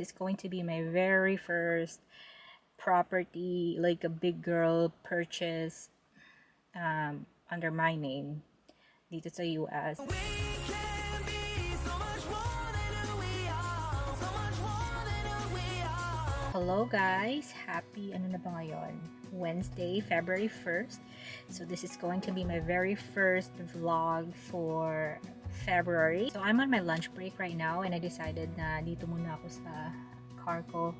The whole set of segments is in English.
It's going to be my very first property, like a big girl purchase under my name dito sa US. Hello guys! Happy ano na ba ngayon? Wednesday, February 1st. So this is going to be my very first vlog for February. So I'm on my lunch break right now and I decided na dito muna ako sa car ko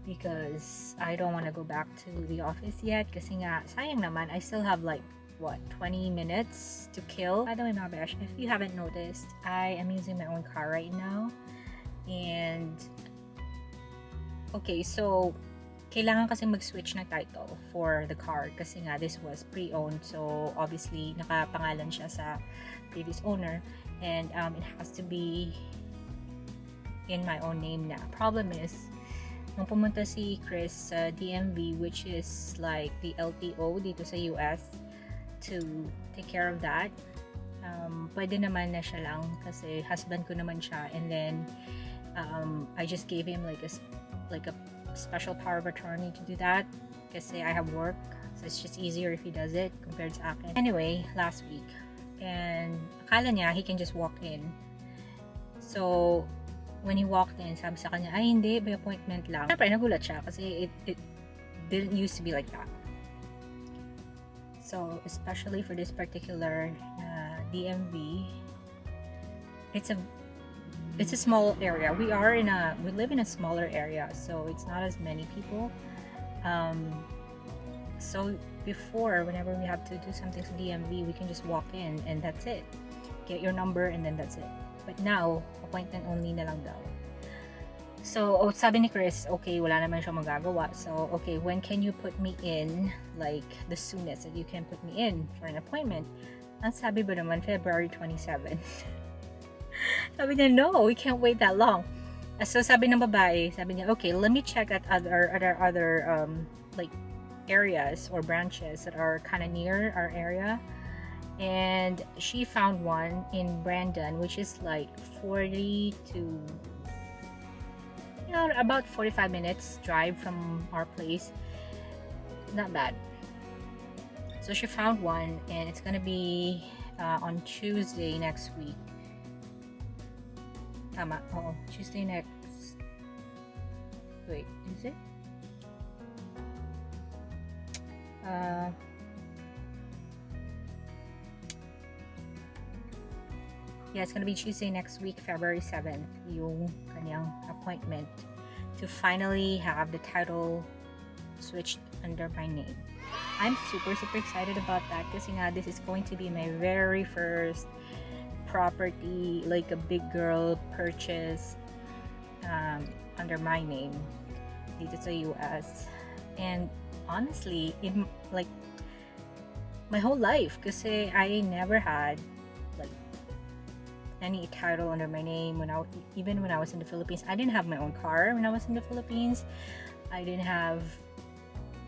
because I don't want to go back to the office yet kasi nga sayang naman, I still have like what 20 minutes to kill. By the way mga besh, if you haven't noticed, I am using my own car right now. And okay, so kailangan kasi mag-switch ng title for the car kasi nga this was pre-owned, so obviously nakapangalan siya sa previous owner and it has to be in my own name na. Problem is, nung pumunta si Chris sa DMV, which is like the LTO dito sa US, to take care of that, pwede naman na siya lang kasi husband ko naman siya, and then I just gave him like a special power of attorney to do that kasi I have work, so it's just easier if he does it compared sa akin. Anyway, last week, and akala niya he can just walk in. So when he walked in, sabi sa kanya, ay hindi, by appointment lang. Siyempre, nagulat siya kasi it didn't used to be like that. So especially for this particular DMV, it's a small area. We live in a smaller area, so it's not as many people. So before, whenever we have to do something to DMV, we can just walk in and that's it. Get your number and then that's it. But now, appointment only na lang daw. So, sabi ni Chris, okay, wala naman siya magagawa. So, okay, when can you put me in? Like, the soonest that you can put me in for an appointment? Ang sabi ba naman, February 27. Sabi niya, no, we can't wait that long. So sabi ng babae, sabi niya, okay, let me check at other like areas or branches that are kind of near our area. And she found one in Brandon, which is like 40 to about 45 minutes drive from our place. Not bad. So she found one and it's gonna be on Tuesday next week. Tama. Oo. Tuesday next. Wait, is it? Yeah, it's gonna be Tuesday next week, February 7th, yung kanyang appointment to finally have the title switched under my name. I'm super excited about that kasi nga this is going to be my very first property, like a big girl purchase under my name dito sa US. And honestly, in like my whole life, kasi I never had like any title under my name even when I was in the Philippines. I didn't have my own car when I was in the Philippines. I didn't have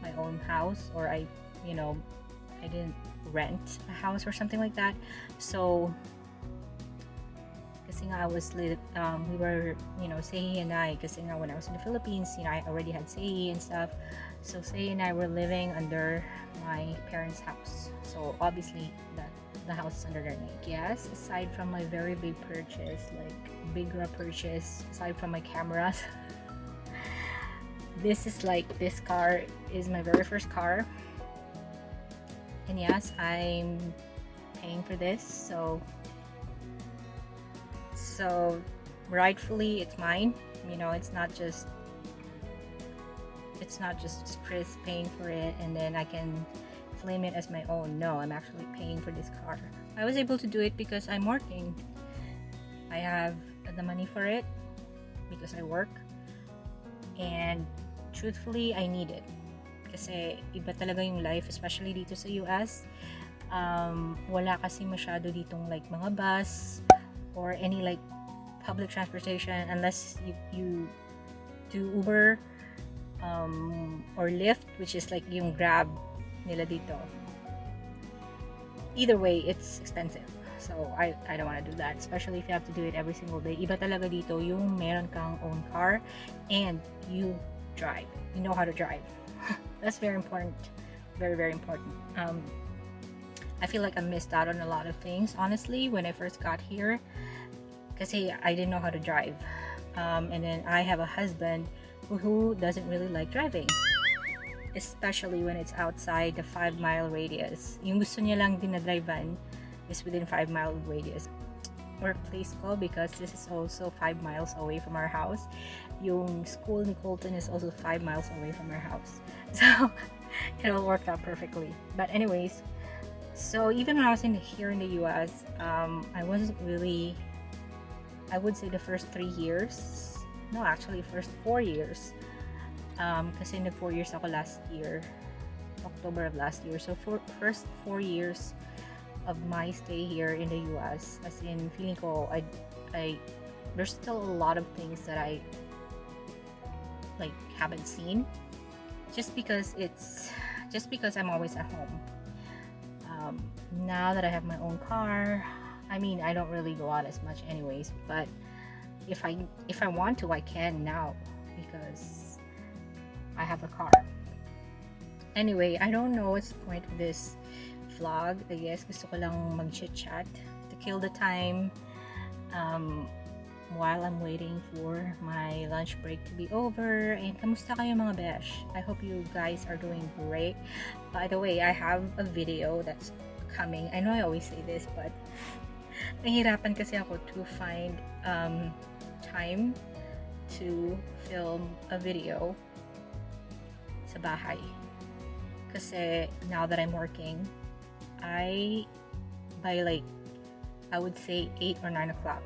my own house, or I didn't rent a house or something like that. So kasi nga we were, Sei and I, kasi nga when I was in the Philippines, I already had Sei and stuff. So Sei and I were living under my parents' house. So obviously the house is under their name. Yes, aside from my very big purchase, like bigger purchase, aside from my cameras, this car is my very first car. And yes, I'm paying for this, so rightfully it's mine. It's not just Chris paying for it and then I can claim it as my own. No, I'm actually paying for this car. I was able to do it because I'm working. I have the money for it because I work, and truthfully I need it kasi iba talaga yung life, especially dito sa US. Wala kasi masyado ditong like mga bus or any like public transportation unless you do Uber or Lyft, which is like yung Grab nila dito. Either way, it's expensive. So I don't want to do that, especially if you have to do it every single day. Iba talaga dito yung meron kang own car and you drive, you know how to drive. That's very important, very, very important. I feel like I missed out on a lot of things, honestly, when I first got here, because I didn't know how to drive. And then I have a husband who doesn't really like driving, especially when it's outside the 5-mile radius. Yung gusto niya lang dinadrivean is within 5-mile radius. Workplace ko, because this is also 5 miles away from our house. Yung school ni Colton is also 5 miles away from our house. So it all worked out perfectly. But anyways, so even when I was here in the US, I wasn't really, I would say the first 3 years, no, actually first 4 years, kasi nag 4 years ako last year, October of last year. So for first 4 years of my stay here in the US, as in feeling ko, I there's still a lot of things that I like haven't seen, just because I'm always at home. Now that I have my own car, I mean, I don't really go out as much anyways, but if I want to, I can now because I have a car. Anyway, I don't know what's the point of this vlog. I guess gusto ko lang mag-chit-chat to kill the time while I'm waiting for my lunch break to be over. And kamusta kayo mga besh? I hope you guys are doing great. By the way, I have a video that's coming. I know I always say this, but nahihirapan kasi ako to find time to film a video sa bahay. Kasi now that I'm working, by like, I would say 8 or 9 o'clock,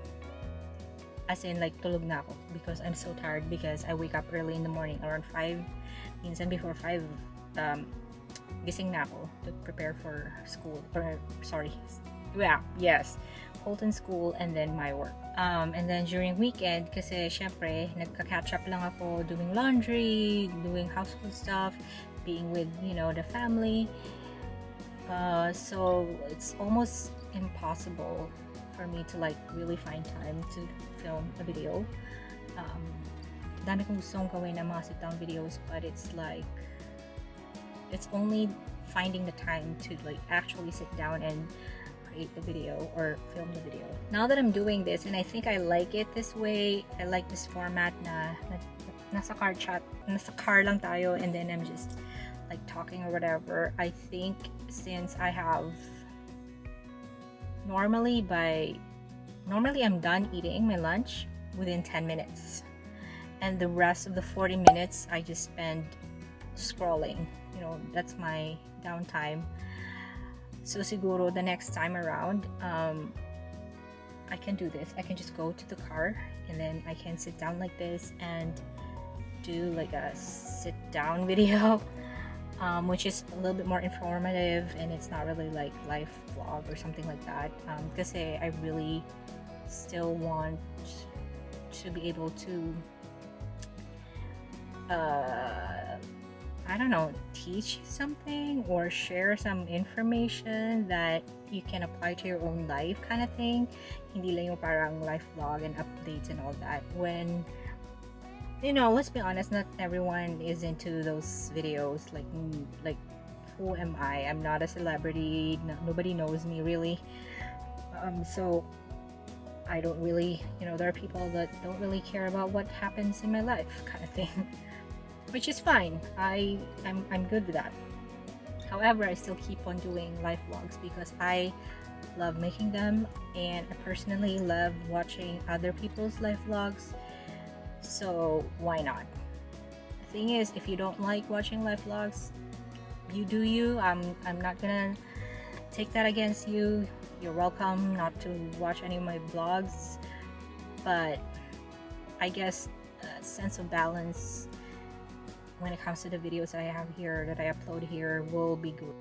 as in like tulog na ako because I'm so tired, because I wake up early in the morning around 5, minsan before 5, gising na ako to prepare for school, or sorry, yes, Colton school and then my work. And then during weekend, kasi syempre nagka-catch up lang ako doing laundry, doing household stuff, being with, you know, the family. So it's almost impossible for me to like really find time to film a video. Dami kong gustong gawin ng mga sit-down videos, but it's like, it's only finding the time to like actually sit down and create the video or film the video. Now that I'm doing this, and I think I like it this way, I like this format na nasa car lang tayo, and then I'm just like talking or whatever. I think since I have normally I'm done eating my lunch within 10 minutes, and the rest of the 40 minutes I just spend scrolling. You know, that's my downtime. So siguro the next time around, I can do this. I can just go to the car and then I can sit down like this and do like a sit down video, which is a little bit more informative, and it's not really like life vlog or something like that, because I really still want to be able to I don't know, teach something or share some information that you can apply to your own life, kind of thing. Hindi lang yung parang life vlog and updates and all that. When, you know, let's be honest, not everyone is into those videos. Like who am I? I'm not a celebrity. Nobody knows me really. So I don't really, you know, there are people that don't really care about what happens in my life, kind of thing. Which is fine. I'm good with that. However, I still keep on doing life vlogs because I love making them, and I personally love watching other people's life vlogs. So why not? The thing is, if you don't like watching life vlogs, you do you. I'm not gonna take that against you. You're welcome not to watch any of my vlogs, but I guess a sense of balance when it comes to the videos I have here that I upload here will be good.